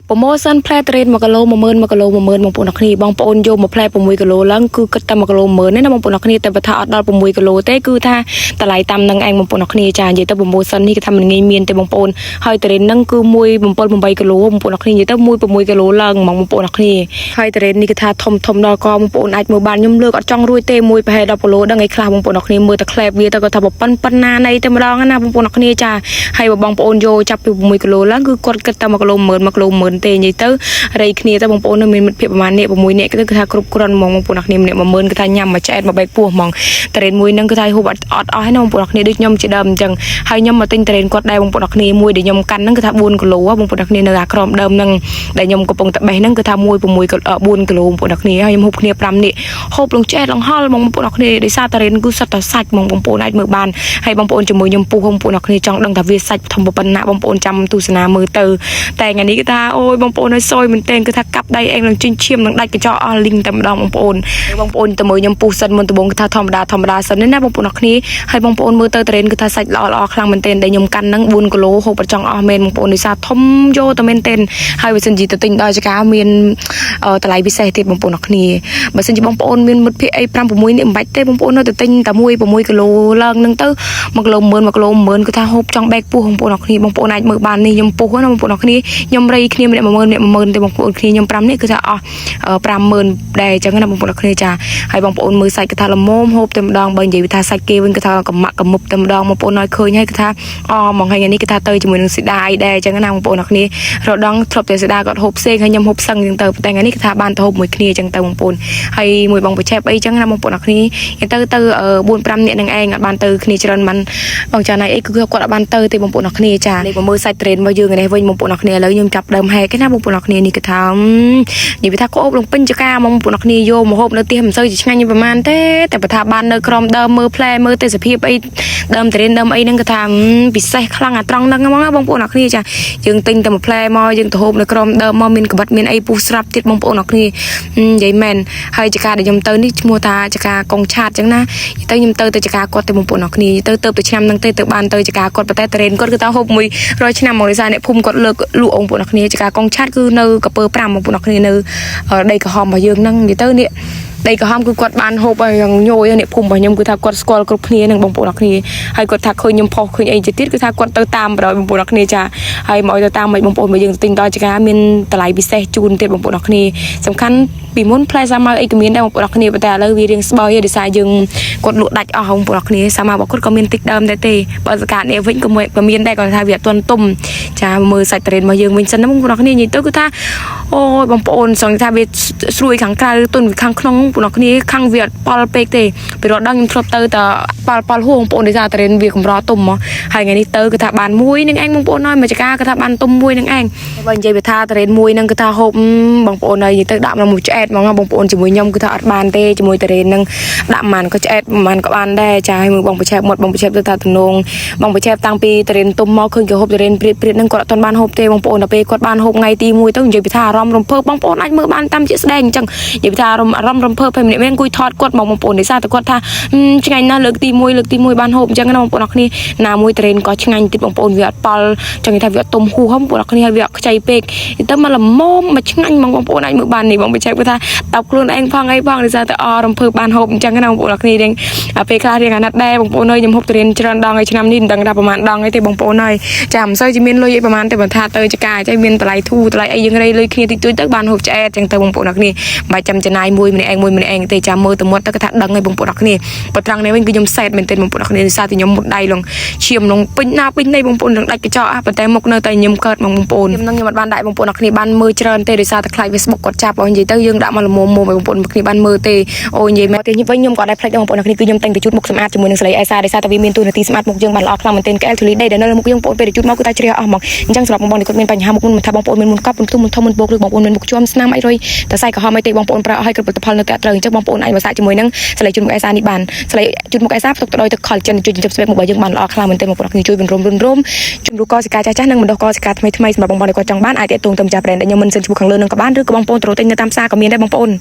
โปรโมชั่นแพร่เทรนมากะโลมาเมินมากะโลมาเมินบางปนนักนี่บางปนโยมมาแพร่ปมวยกะโลแล้วคือก็ตามมากะโลเมินนี่นะบางปนนักนี่แต่ประทาอัดดอลปมวยกะโลแต่คือถ้าแต่ไหลตามนางเองบางปนนักนี่จานยิ่งแต่โปรโมชั่นนี่ก็ทำมันเงียบเมียนแต่บางปนให้เทรนนั่งคือมวยบางปนบางใบกะโลบางปนนักนี่ยิ่งแต่มวยปมวยกะโลลังบางปนนักนี่ให้เทรนนี่ก็ท่าทมดอลกอบางปนอาจมือบานย่อมเลือกอัดจ้องรุ่ยเตะมวยไปให้ดอลโปโลดังไงคลาบางปนนักนี่มือตะแคลบเวียแต่ก็ทำแบบปั้นนาในแต่มาลองนะบางปนนักนี่จ้าให้บางปนโยจับไปมวยกะโลแล้วคือกดกระตามากะโลเมินมากะโลเมินเตะยิ่งแต่อะไรគ្នាតែបងប្អូនមានមិត្តភាពប្រហែលនេះ6នាក់គឺថាគ្រប់គ្រាន់ហ្មងបងប្អូនអ្នកនេះម្នាក់10000គឺថាញ៉ាំមួយចែកមួយបែកពោះហ្មងតរេនមួយហ្នឹងគឺថាហូបអត់អស់ហើយណាបងប្អូនអ្នកនេះដូចខ្ញុំជាដើមអញ្ចឹងហើយខ្ញុំមកទិញតរេនគាត់ដែរបងប្អូនអ្នកនេះមួយដែលខ្ញុំកាន់ហ្នឹងគឺថា4គីឡូបងប្អូនអ្នកនេះនៅអាក្រមដើមហ្នឹងដែលខ្ញុំកំពុងតែបេះហ្នឹងគឺថា1 6 4គីឡូបងប្អូនអ្នកនេះហើយខ្ញុំហូបគ្នា5នាក់ហូបលងចែកលងហល់បងប្អូនអ្នកនេះដោយសារតរេនគឺសុទ្ធតែសាច់បងប្អូនអាចមើលបានហើយបងប្អូនជាមួយខ្ញុំពុះបងប្អូនអ្នកនេះចង់ដឹងថាវាសាច់ធំប៉ុណ្ណាបងប្អូនចាំទស្សនាមើលទៅតែថ្ងៃនេះគឺថាអូយបងប្អូនឲ្យសយមែនតើគឺថាកាប់ដៃឯងនឹងជិញឈាមនឹងដាច់កញ្ចក់អស់លីងតែម្ដងបងប្អូនទៅមើលខ្ញុំពុះសិនមុនដំបូងគឺថាធម្មតាសិនណាបងប្អូនអ្នកគ្នាហើយបងប្អូនមើលទៅតរេនគឺថាសាច់ល្អខ្លាំងមែនទែនដែលខ្ញុំកាន់នឹង4គីឡូហូបប្រចង់អស់មែនបងប្អូនដោយសារធំយកតែមែនទែនហើយបើសិនជាទៅទិញដល់ចកាមានតម្លៃពិសេសទៀតបងប្អូនអ្នកគ្នាបើសិនជាបងប្អូនមានមិត្តភ័ក្តិអី5 6នេះមិនបាច់ទេបងប្អូននៅតែទិញតែ1 6គីឡូឡើងនឹងទៅ1គីឡូ10000គឺថាហូបចង់បែកពោះបងប្អូនអ្នកគ្នាបងប្អូនអាចមើលបាននេះខ្ញុំពុះណាបងប្អូនអ្នកគ្នាខ្ញុំរៃគ្នាម្នាក់10000ទេបងប្អូនគ្នាខ្ញុំ5នេះគឺថាអស់50000ដែរអញ្ចឹងណាបងប្អូនគ្នាចាហើយបងប្អូនមើលសាច់គឺថាល្មមហូបតែម្ដងបើនិយាយថាសាច់គេវិញគឺថាកំមាក់កំមុបតែម្ដងបងប្អូនឲ្យឃើញហើយគឺថាមកថ្ងៃនេះគឺថាទៅជាមួយនឹងស៊ីដាអីដែរអញ្ចឹងណាបងប្អូនគ្នារដងធ្លាប់តែស៊ីដាគាត់ហូបផ្សេងហើយខ្ញុំហូបសឹងអញ្ចឹងទៅតែថ្ងៃនេះគឺថាបានទៅហូបមួយគ្នាអញ្ចឹងទៅបងប្អូនហើយមួយបងប្រឆេបអីអញ្ចឹងណាបងប្អូនគ្នាទៅ4 5នាក់នឹងឯងអត់បានទៅគ្នាច្រើនមិនបងចាណៃអីគឺគាត់អត់បានទៅទេបងប្អូនគ្នាចានេះមើលសាច់ត្រេនរបស់យើងនេះវិញបងប្អូនគ្នាឥឡូវខ្ញុំចាប់ដើមហែកណាបងប្អូនគ្នានេះគឺថានិយាយថាក្អូបលងពេញចកាបងប្អូនគ្នាយកមកហូបនៅផ្ទះមិនសូវជាឆ្ងាញ់ប្រហែលទេតែបើថាបាននៅក្រោមដើមមើលផ្លែមើលទេសភាពអីដើមត្រេនដើមអីហ្នឹងគឺថាពិសេសខ្លាំងអាត្រង់ហ្នឹងហ្មងបងប្អូនគ្នាចាយើងទិញតែមួយផ្លែមកយើងទៅហូបនៅក្រោមដើមមកមានក្បិតមានអីពុះស្រាប់ទៀតបងប្អូនគ្នានិយាយមែនហើយចកាដែលខ្ញុំទៅនេះឈ្មោះថាចកាកងឆាតអញ្ចឹងណាទៅខ្ញុំទៅចកាគាត់ទៅបងប្អូនគ្នាទៅឆ្នាំហ្នឹងទៅបានទៅចកាគាត់ប៉ុន្តែត្រេនគាត់គឺថាហូប100ឆ្នាំមកដោយសារអ្នកភូមិគាត់លើកលក់បងប្អូនគ្នាចកាកងឆាតគឺនៅកពើ5បងប្អូនគ្នានៅដីក្រហមរបស់យើងហ្នឹងនិយាយទៅនេះដីក្រហមគឺគាត់បានហូបយ៉ាងញយអ្នកភូមិរបស់ខ្ញុំគឺថាគាត់ស្គាល់គ្រប់គ្នានឹងបងប្អូនគ្នាហើយគាត់ថាឃើញខ្ញុំផុសឃើញអីទៀតគឺថាគាត់ទៅតាមបរយបងប្អូនគ្នាចាហើយមកទៅតាមមិនបងប្អូនមកយើងទិញដល់ចកាមានតម្លៃពិសេសជូនទៀតបងប្អូនគ្នាសំខាន់ពីមុនផ្លែសាម៉ៅអីក៏មានដែរបងប្អូនគ្នាប៉ុន្តែឥឡូវវារៀងស្បើយដោយសារយើងគាត់លក់ដាច់អស់បងប្អូនគ្នាសាម៉ៅរបស់គាត់ក៏មានតិចដើមដែរទេបើសកានេះវិញក៏មានដែរគាត់ថាវាអត់ទាន់ទុំចាមើលសាច់ត្រេនរបស់យើងវិញសិនណាបងប្អូនគ្នានិយាយទៅគឺថាអូយបងប្អូនសង្ឃថាវាស្រួយខាងក្រៅទុនខាងក្នុងបងប្អូនគ្នាខាងវាអត់ប៉ល់ពេកទេពីរត់ដល់ខ្ញុំធ្លាប់ទៅតែប៉ល់ហួរបងប្អូនដោយសារត្រេនវាកម្រទុំមកហើយថ្ងៃនេះទៅគឺថាបានមួយនឹងឯងបងប្អូនហើយមកចកាគឺថាបានទុំមួយនឹងឯងបើនិយាយវាថាត្រេនមួយនឹងគឺថាហូបបងប្អូនហើយនិយាយទៅដាក់មកមួយឆ្អែតហ្មងបងប្អូនជាមួយខ្ញុំគឺថាអត់បានទេជាមួយត្រេននឹងដាក់ប៉ុន្មានក៏ឆ្អែតប៉ុន្មានក៏បានដែរចាឲ្យមើលបងប្រឆេបមកបងប្រឆេបទៅថាតំណងបងប្រឆេបតាំងពីត្រេនទុំមកឃើញគេហូបត្រេនព្រាតនឹងគាត់អត់ទាន់បានហូបទេបងប្អូនដល់ពេលគាត់បានហូបថ្ងៃទី1ទៅនិយាយពីថាអារម្មណ៍រំភើបបងប្អូនអាចមើលបានតាមជាក់ស្ដែងអញ្ចឹងនិយាយពីថាអារម្មណ៍រំភើបហើយម្នាក់អង្គុយថតគាត់មកបងប្អូនដោយសារតែគាត់ថាឆ្ងាញ់ណាស់លើកទី1បានហូបអញ្ចឹងណាបងប្អូនគ្នាណាមួយត្រេនក៏ឆ្ងាញ់ទៀតបងប្អូនវាអត់ប៉ល់ចឹងគេថាវាអត់ទុំហួសបងប្អូនគ្នាវាអត់ខ្ចីពេកទៅមកល្មមមកឆ្ងាញ់បងប្អូនអាចមើលបាននេះបងបិចែកគាត់ថាតបខ្លួនឯងផងអីផងដោយសារតែរំភើបបានហូបអញ្ចឹងណាបងប្អូនគ្នារៀងពេលខ្លះរៀងអាណិតដែរបងប្អូនអើយខ្ញុំហូបត្រេនច្រើនដងហើយឆ្នាំនេះមិនដឹងថាប្រហែលដងអីទេបងប្អូនហើយចាមិនសូវជាមានលុយអីប្រហែលទេបើថាទៅចកាចៃមានតម្លៃធូរតម្លៃអីយើងរៃលុយគ្នាតិចតួចទៅបានហូបឆ្អែតអញ្ចឹងទៅបងប្អូនគ្នាមិនចាំចំណាយមួយម្នាក់ឯងទេចាំមើលទៅមាត់ទៅថាដឹងហើយបងប្អូនគ្នាបើត្រង់នេះវិញគឺខ្ញុំសែតមែនទែនបងប្អូនគ្នាដោយសារតែខ្ញុំមុតដៃលងឈាមលងពេញណាពេញនៃបងប្អូននឹងដាច់កញ្ចក់ប៉ុន្តែមុខនៅតែខ្ញុំកើតបងប្អូនខ្ញុំអត់បានដាក់បងប្អូនគ្នាបានមើលច្រើនទេដោយសារតែខ្លាច Facebook គាត់ចាប់ឲ្យនិយាយទៅយើងដាក់មកល្មមបងប្អូនគ្នាបានមើលទេអូនិយាយមកទេវិញខ្ញុំក៏ដែរផ្លេចបងប្អូនគ្នាគឺខ្ញុំតែងតែជូតមុខសម្អាតជាមួយនឹងស្រីអេសាដោយសារតែវាមានទូនាទីសម្អាតមុខយើងបានល្អខ្លាំងមែនទែនក្អែលធូលីដីដែលនៅមុខយើងបងប្អូនពេលជូតមកគឺតែជ្រះអស់ហ្មងអញ្ចឹងសម្រាប់បងប្អូនគាត់មានបញ្ហាមុខមិនថាបងប្អូនមានមុនកប់មុនទុំមុនធំមុនបោកឬបងប្អូនមានមុខជាំស្នាមអីរុយតែសាយក្រហមអីទេបងប្អូនប្រើឲ្យគ្រប់ផលនៅតែត្រូវអញ្ចឹងបងប្អូនអាចមកសាកជាមួយនឹងស្រីជូតមុខអេសានេះបានស្រីជូតមុខអេសាផ្ទុកទៅដោយទឹកខលចិនជួយចិញ្ចឹមស្បែកមុខរបស់យើងបានល្អខ្លាំងមែនទែនបងប្អូនគ្នាជួយរុំជំរុកកសិកាចាស់និងបណ្ដុះកសិកាថ្មីសម្រាប់បងប្អូនដែលគាត់ចង់បានអាចទាក់ទងទៅម្ចាស់ brand ដែលខ្ញុំមិនសិនឈ្មោះខាងលើនឹងក៏បានឬក៏បងប្អូនត្រូវទិញនៅតាមផ្សារក៏មានដែរបងប្អូន